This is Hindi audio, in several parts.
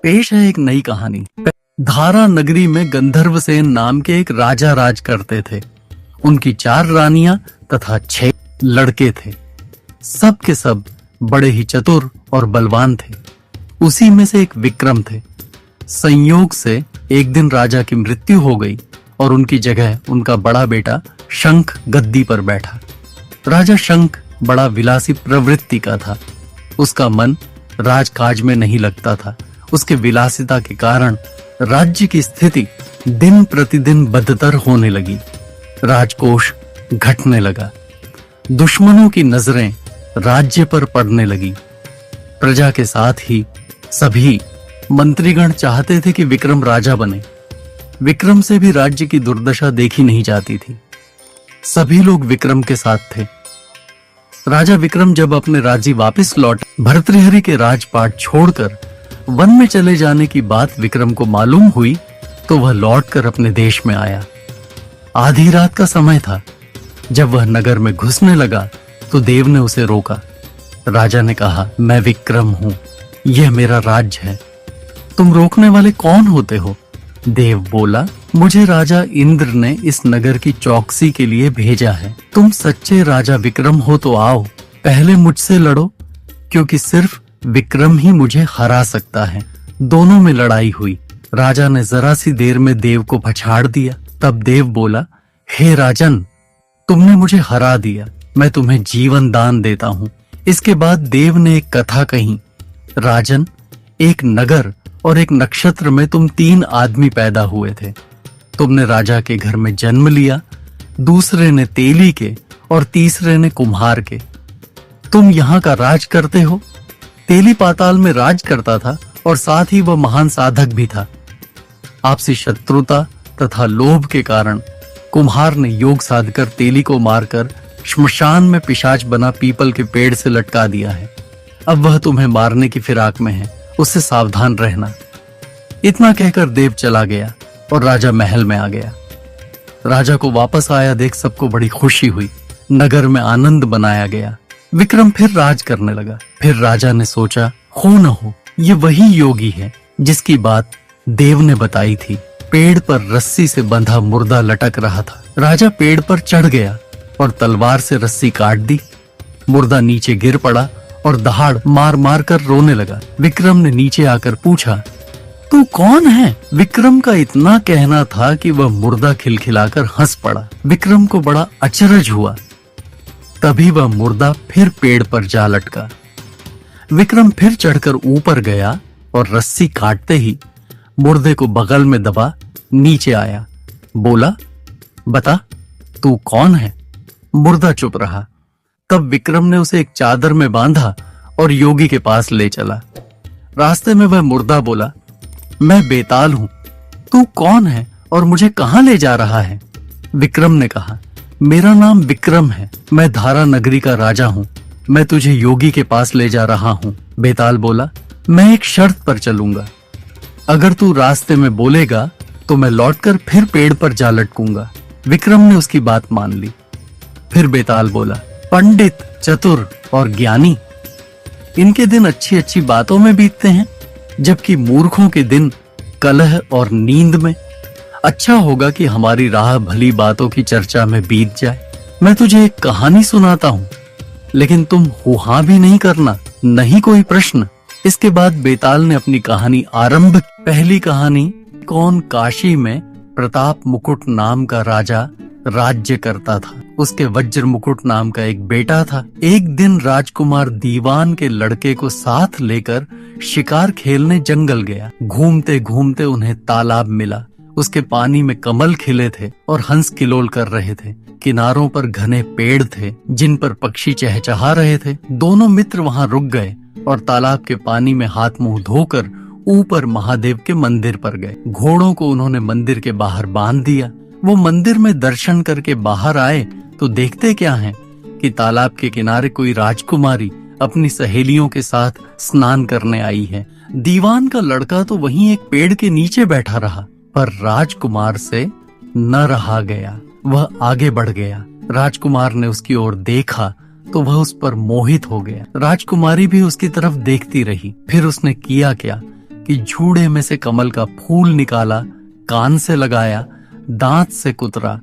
पेश है एक नई कहानी। धारा नगरी में गंधर्वसेन नाम के एक राजा राज करते थे। उनकी 4 रानियां तथा 6 लड़के थे। सब के सब बड़े ही चतुर और बलवान थे। उसी में से एक विक्रम थे। संयोग से एक दिन राजा की मृत्यु हो गई और उनकी जगह उनका बड़ा बेटा शंख गद्दी पर बैठा। राजा शंख बड़ा विलासी प्रवृत्ति का था। उसका मन राजकाज में नहीं लगता था। उसके विलासिता के कारण राज्य की स्थिति दिन प्रतिदिन बदतर होने लगी। राजकोष घटने लगा। दुश्मनों की नजरें राज्य पर पड़ने लगी। प्रजा के साथ ही सभी मंत्रीगण चाहते थे कि विक्रम राजा बने। विक्रम से भी राज्य की दुर्दशा देखी नहीं जाती थी। सभी लोग विक्रम के साथ थे। राजा विक्रम जब अपने राज्य वापस लौटे, भर्तृहरि के राजपाट छोड़कर वन में चले जाने की बात विक्रम को मालूम हुई तो वह लौटकर अपने देश में आया। आधी रात का समय था। जब वह नगर में घुसने लगा तो देव ने उसे रोका। राजा ने कहा, मैं विक्रम हूं, यह मेरा राज्य है। तुम रोकने वाले कौन होते हो? देव बोला, मुझे राजा इंद्र ने इस नगर की चौकसी के लिए भेजा है। तुम सच्चे राजा विक्रम हो तो आओ, पहले मुझसे लड़ो, क्योंकि सिर्फ विक्रम ही मुझे हरा सकता है। दोनों में लड़ाई हुई। राजा ने जरा सी देर में देव को पछाड़ दिया। तब देव बोला, हे राजन, तुमने मुझे हरा दिया, मैं तुम्हें जीवन दान देता हूँ। इसके बाद देव ने एक कथा कही, राजन, एक नगर और एक नक्षत्र में तुम 3 आदमी पैदा हुए थे। तुमने राजा के घर में जन्म लिया, दूसरे ने तेली के और तीसरे ने कुम्हार के। तुम यहाँ का राज करते हो। तेली पाताल में राज करता था और साथ ही वह महान साधक भी था। आपसी शत्रुता तथा लोभ के कारण कुम्हार ने योग साधकर तेली को मारकर श्मशान में पिशाच बना पीपल के पेड़ से लटका दिया है। अब वह तुम्हें मारने की फिराक में है, उससे सावधान रहना। इतना कहकर देव चला गया और राजा महल में आ गया। राजा को वापस आया देख सबको बड़ी खुशी हुई। नगर में आनंद बनाया गया। विक्रम फिर राज करने लगा। फिर राजा ने सोचा, हो न हो ये वही योगी है जिसकी बात देव ने बताई थी। पेड़ पर रस्सी से बंधा मुर्दा लटक रहा था। राजा पेड़ पर चढ़ गया और तलवार से रस्सी काट दी। मुर्दा नीचे गिर पड़ा और दहाड़ मार मार कर रोने लगा। विक्रम ने नीचे आकर पूछा, तू कौन है? विक्रम का इतना कहना था कि वह मुर्दा खिलखिलाकर हंस पड़ा। विक्रम को बड़ा अचरज हुआ। तभी वह मुर्दा फिर पेड़ पर जा लटका। विक्रम फिर चढ़कर ऊपर गया और रस्सी काटते ही मुर्दे को बगल में दबा नीचे आया। बोला, बता तू कौन है? मुर्दा चुप रहा। तब विक्रम ने उसे एक चादर में बांधा और योगी के पास ले चला। रास्ते में वह मुर्दा बोला, मैं बेताल हूं, तू कौन है और मुझे कहां ले जा रहा है? विक्रम ने कहा, मेरा नाम विक्रम है, मैं धारा नगरी का राजा हूं, मैं तुझे योगी के पास ले जा रहा हूं। बेताल बोला, मैं एक शर्त पर चलूंगा। अगर तू रास्ते में बोलेगा तो मैं लौटकर फिर पेड़ पर जा लटकूंगा। विक्रम ने उसकी बात मान ली। फिर बेताल बोला, पंडित, चतुर और ज्ञानी, इनके दिन अच्छी अच्छी बातों में बीतते हैं, जबकि मूर्खों के दिन कलह और नींद में। अच्छा होगा कि हमारी राह भली बातों की चर्चा में बीत जाए। मैं तुझे एक कहानी सुनाता हूँ, लेकिन तुम हुआ भी नहीं करना, नहीं कोई प्रश्न। इसके बाद बेताल ने अपनी कहानी आरंभ। पहली कहानी, कौन काशी में प्रताप मुकुट नाम का राजा राज्य करता था। उसके वज्र मुकुट नाम का एक बेटा था। एक दिन राजकुमार दीवान के लड़के को साथ लेकर शिकार खेलने जंगल गया। घूमते घूमते उन्हें तालाब मिला। उसके पानी में कमल खिले थे और हंस किलोल कर रहे थे। किनारों पर घने पेड़ थे जिन पर पक्षी चहचहा रहे थे। दोनों मित्र वहां रुक गए और तालाब के पानी में हाथ मुंह धोकर ऊपर महादेव के मंदिर पर गए। घोड़ों को उन्होंने मंदिर के बाहर बांध दिया। वो मंदिर में दर्शन करके बाहर आए तो देखते क्या है कि तालाब के किनारे कोई राजकुमारी अपनी सहेलियों के साथ स्नान करने आई है। दीवान का लड़का तो वहीं एक पेड़ के नीचे बैठा रहा, पर राजकुमार से न रहा गया। वह आगे बढ़ गया। राजकुमार ने उसकी ओर देखा तो वह उस पर मोहित हो गया। राजकुमारी भी उसकी तरफ देखती रही। फिर उसने किया क्या कि जूड़े में से कमल का फूल निकाला, कान से लगाया, दांत से कुतरा,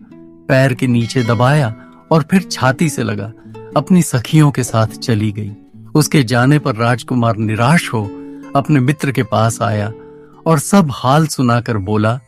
पैर के नीचे दबाया और फिर छाती से लगा, अपनी सखियों के साथ चली गई। उसके जाने पर राजकुमार निराश हो अपने मित्र के पास आया और सब हाल सुनाकर बोला,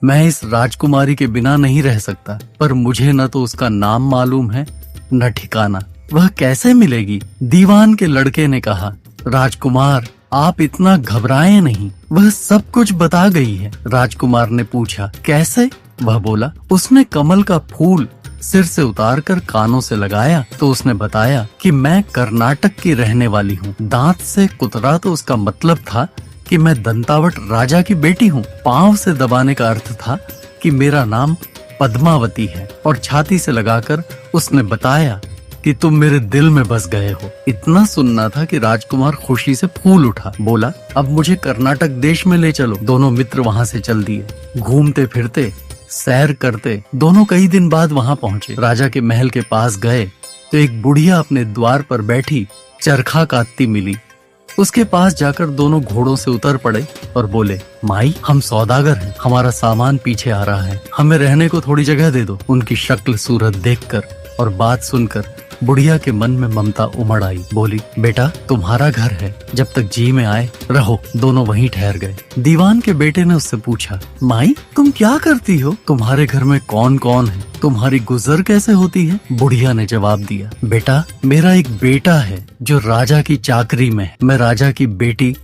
मैं इस राजकुमारी के बिना नहीं रह सकता, पर मुझे न तो उसका नाम मालूम है न ठिकाना, वह कैसे मिलेगी? दीवान के लड़के ने कहा, राजकुमार आप इतना घबराएं नहीं, वह सब कुछ बता गई है। राजकुमार ने पूछा, कैसे? वह बोला, उसने कमल का फूल सिर से उतारकर कानों से लगाया तो उसने बताया कि मैं कर्नाटक की रहने वाली हूँ। दांत से कुतरा तो उसका मतलब था कि मैं दंतावट राजा की बेटी हूँ। पांव से दबाने का अर्थ था कि मेरा नाम पद्मावती है, और छाती से लगाकर उसने बताया कि तुम मेरे दिल में बस गए हो। इतना सुनना था कि राजकुमार खुशी से फूल उठा। बोला, अब मुझे कर्नाटक देश में ले चलो। दोनों मित्र वहाँ से चल दिए। घूमते फिरते, सैर करते दोनों कई दिन बाद वहाँ पहुँचे। राजा के महल के पास गए तो एक बुढ़िया अपने द्वार पर बैठी चरखा काटती मिली। उसके पास जाकर दोनों घोड़ों से उतर पड़े और बोले, माई हम सौदागर हैं, हमारा सामान पीछे आ रहा है, हमें रहने को थोड़ी जगह दे दो। उनकी शक्ल सूरत देखकर और बात सुनकर बुढ़िया के मन में ममता उमड़ आई। बोली, बेटा तुम्हारा घर है, जब तक जी में आए रहो। दोनों वहीं ठहर गए। दीवान के बेटे ने उससे पूछा, माई तुम क्या करती हो? तुम्हारे घर में कौन कौन है? तुम्हारी गुजर कैसे होती है? बुढ़िया ने जवाब दिया, बेटा मेरा एक बेटा है जो राजा की चाकरी में है। मैं राजा की बेटी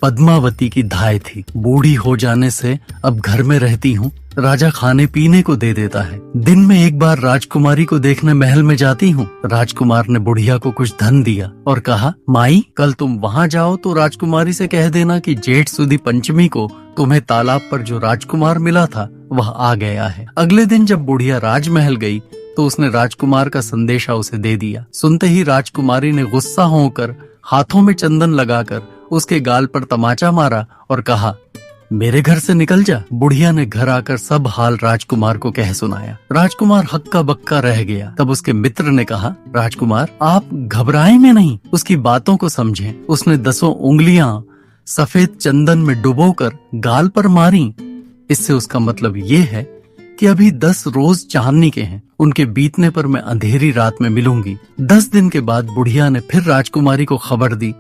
पद्मावती की धाय थी। बूढ़ी हो जाने से अब घर में रहती हूँ। राजा खाने पीने को दे देता है। दिन में एक बार राजकुमारी को देखने महल में जाती हूँ। राजकुमार ने बुढ़िया को कुछ धन दिया और कहा, माई कल तुम वहाँ जाओ तो राजकुमारी से कह देना कि जेठ सुदी पंचमी को तुम्हें तालाब पर जो राजकुमार मिला था वह आ गया है। अगले दिन जब बुढ़िया राजमहल गई तो उसने राजकुमार का संदेशा उसे दे दिया। सुनते ही राजकुमारी ने गुस्सा होकर हाथों में चंदन लगाकर उसके गाल पर तमाचा मारा और कहा, मेरे घर से निकल जा। बुढ़िया ने घर आकर सब हाल राजकुमार को कह सुनाया। राजकुमार हक्का बक्का रह गया। तब उसके मित्र ने कहा, राजकुमार आप घबराएं में नहीं, उसकी बातों को समझें। उसने 10 उंगलियां सफेद चंदन में डुबोकर गाल पर मारी। इससे उसका मतलब ये है कि अभी 10 रोज चांदनी के हैं, उनके बीतने पर मैं अंधेरी रात में मिलूंगी। 10 दिन के बाद बुढ़िया ने फिर राजकुमारी को खबर दी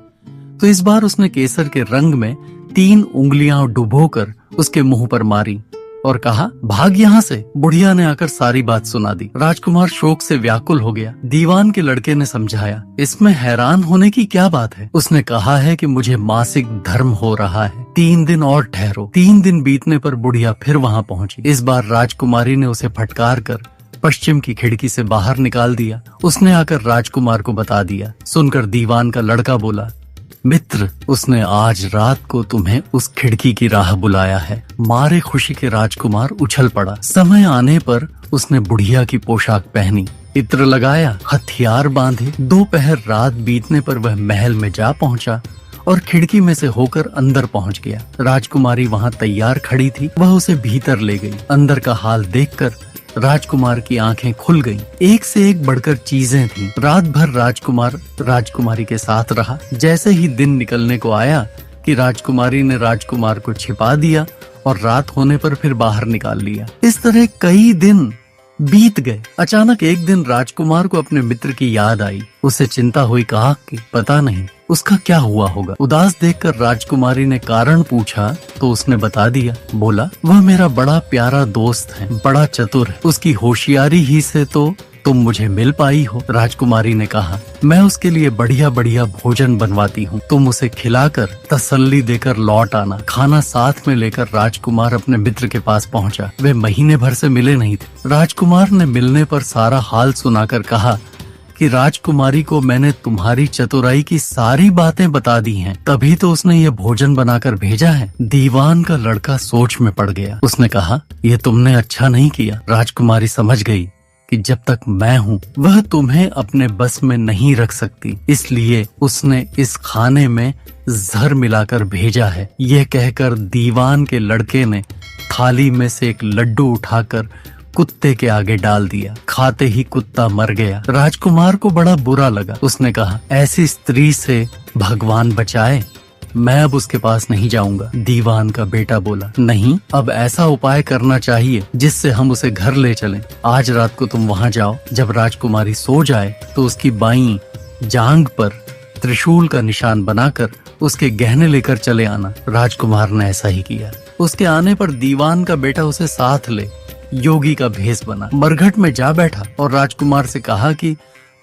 तो इस बार उसने केसर के रंग में 3 उंगलियां डुबोकर उसके मुंह पर मारी और कहा, भाग यहाँ से। बुढ़िया ने आकर सारी बात सुना दी। राजकुमार शोक से व्याकुल हो गया। दीवान के लड़के ने समझाया, इसमें हैरान होने की क्या बात है? उसने कहा है कि मुझे मासिक धर्म हो रहा है, 3 दिन और ठहरो। 3 दिन बीतने पर बुढ़िया फिर वहाँ पहुँची। इस बार राजकुमारी ने उसे फटकार कर पश्चिम की खिड़की से बाहर निकाल दिया। उसने आकर राजकुमार को बता दिया। सुनकर दीवान का लड़का बोला, मित्र उसने आज रात को तुम्हें उस खिड़की की राह बुलाया है। मारे खुशी के राजकुमार उछल पड़ा। समय आने पर उसने बुढ़िया की पोशाक पहनी, इत्र लगाया, हथियार बांधे। दोपहर रात बीतने पर वह महल में जा पहुंचा और खिड़की में से होकर अंदर पहुंच गया। राजकुमारी वहां तैयार खड़ी थी। वह उसे भीतर ले गई। अंदर का हाल देखकर राजकुमार की आंखें खुल गईं। एक से एक बढ़कर चीजें थीं। रात भर राजकुमार राजकुमारी के साथ रहा। जैसे ही दिन निकलने को आया कि राजकुमारी ने राजकुमार को छिपा दिया और रात होने पर फिर बाहर निकाल लिया। इस तरह कई दिन बीत गए। अचानक एक दिन राजकुमार को अपने मित्र की याद आई। उसे चिंता हुई। कहा कि पता नहीं उसका क्या हुआ होगा। उदास देखकर राजकुमारी ने कारण पूछा तो उसने बता दिया। बोला, वह मेरा बड़ा प्यारा दोस्त है, बड़ा चतुर है, उसकी होशियारी ही से तो तुम मुझे मिल पाई हो। राजकुमारी ने कहा, मैं उसके लिए बढ़िया बढ़िया भोजन बनवाती हूँ, तुम उसे खिलाकर तसल्ली देकर लौट आना। खाना साथ में लेकर राजकुमार अपने मित्र के पास पहुँचा। वे महीने भर से मिले नहीं थे। राजकुमार ने मिलने पर सारा हाल सुनाकर कहा कि राजकुमारी को मैंने तुम्हारी चतुराई की सारी बातें बता दी हैं, तभी तो उसने ये भोजन बनाकर भेजा है। दीवान का लड़का सोच में पड़ गया। उसने कहा, ये तुमने अच्छा नहीं किया। राजकुमारी समझ गई कि जब तक मैं हूँ वह तुम्हें अपने बस में नहीं रख सकती, इसलिए उसने इस खाने में जहर मिलाकर भेजा है। यह कहकर दीवान के लड़के ने थाली में से एक लड्डू उठाकर कुत्ते के आगे डाल दिया। खाते ही कुत्ता मर गया। राजकुमार को बड़ा बुरा लगा। उसने कहा, ऐसी स्त्री से भगवान बचाए। मैं अब उसके पास नहीं जाऊंगा। दीवान का बेटा बोला, नहीं, अब ऐसा उपाय करना चाहिए जिससे हम उसे घर ले चलें। आज रात को तुम वहाँ जाओ, जब राजकुमारी सो जाए तो उसकी बाईं जांघ पर त्रिशूल का निशान बनाकर उसके गहने लेकर चले आना। राजकुमार ने ऐसा ही किया। उसके आने पर दीवान का बेटा उसे साथ ले योगी का भेष बना, मरघट में जा बैठा और राजकुमार से कहा कि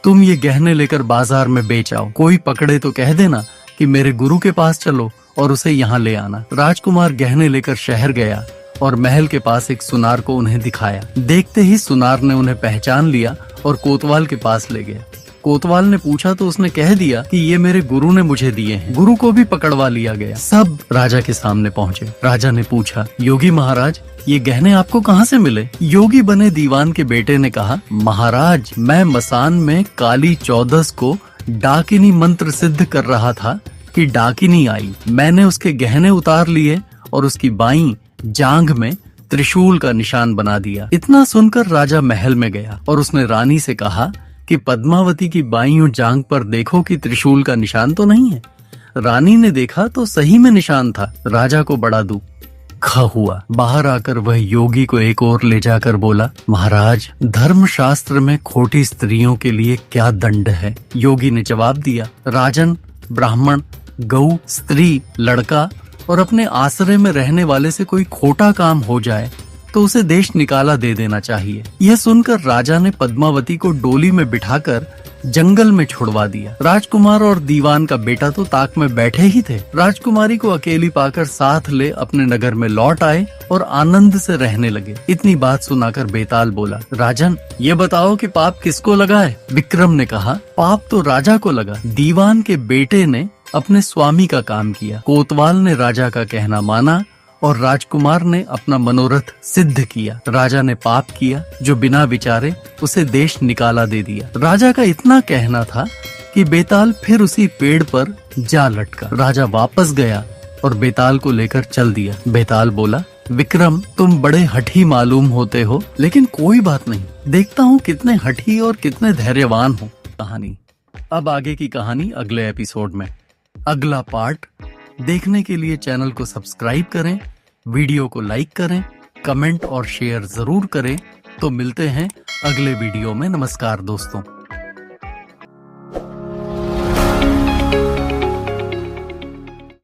तुम ये गहने लेकर बाजार में बेच आओ। कोई पकड़े तो कह देना कि मेरे गुरु के पास चलो और उसे यहाँ ले आना। राजकुमार गहने लेकर शहर गया और महल के पास एक सुनार को उन्हें दिखाया। देखते ही सुनार ने उन्हें पहचान लिया और कोतवाल के पास ले गया। कोतवाल ने पूछा तो उसने कह दिया कि ये मेरे गुरु ने मुझे दिए हैं। गुरु को भी पकड़वा लिया गया। सब राजा के सामने पहुँचे। राजा ने पूछा, योगी महाराज, ये गहने आपको कहाँ से मिले? योगी बने दीवान के बेटे ने कहा, महाराज, मैं मसान में काली 14 को डाकिनी मंत्र सिद्ध कर रहा था कि डाकिनी आई। मैंने उसके गहने उतार लिए और उसकी बाईं जांघ में त्रिशूल का निशान बना दिया। इतना सुनकर राजा महल में गया और उसने रानी से कहा कि पद्मावती की बाईं जांघ पर देखो कि त्रिशूल का निशान तो नहीं है। रानी ने देखा तो सही में निशान था। राजा को बड़ा दुख हुआ। बाहर आकर वह योगी को एक ओर ले जाकर बोला, महाराज, धर्म शास्त्र में खोटी स्त्रियों के लिए क्या दंड है? योगी ने जवाब दिया, राजन, ब्राह्मण, गऊ, स्त्री, लड़का और अपने आश्रय में रहने वाले से कोई खोटा काम हो जाए तो उसे देश निकाला दे देना चाहिए। यह सुनकर राजा ने पद्मावती को डोली में बिठाकर जंगल में छुड़वा दिया। राजकुमार और दीवान का बेटा तो ताक में बैठे ही थे। राजकुमारी को अकेली पाकर साथ ले अपने नगर में लौट आए और आनंद से रहने लगे। इतनी बात सुनाकर बेताल बोला, राजन, ये बताओ कि पाप किसको लगा है? विक्रम ने कहा, पाप तो राजा को लगा। दीवान के बेटे ने अपने स्वामी का काम किया। कोतवाल ने राजा का कहना माना और राजकुमार ने अपना मनोरथ सिद्ध किया। राजा ने पाप किया जो बिना विचारे उसे देश निकाला दे दिया। राजा का इतना कहना था कि बेताल फिर उसी पेड़ पर जा लटका। राजा वापस गया और बेताल को लेकर चल दिया। बेताल बोला, विक्रम, तुम बड़े हठी मालूम होते हो, लेकिन कोई बात नहीं, देखता हूँ कितने हठी और कितने धैर्यवान हो। कहानी अब आगे की कहानी अगले एपिसोड में। अगला पार्ट देखने के लिए चैनल को सब्सक्राइब करें, वीडियो को लाइक करें, कमेंट और शेयर जरूर करें। तो मिलते हैं अगले वीडियो में। नमस्कार दोस्तों।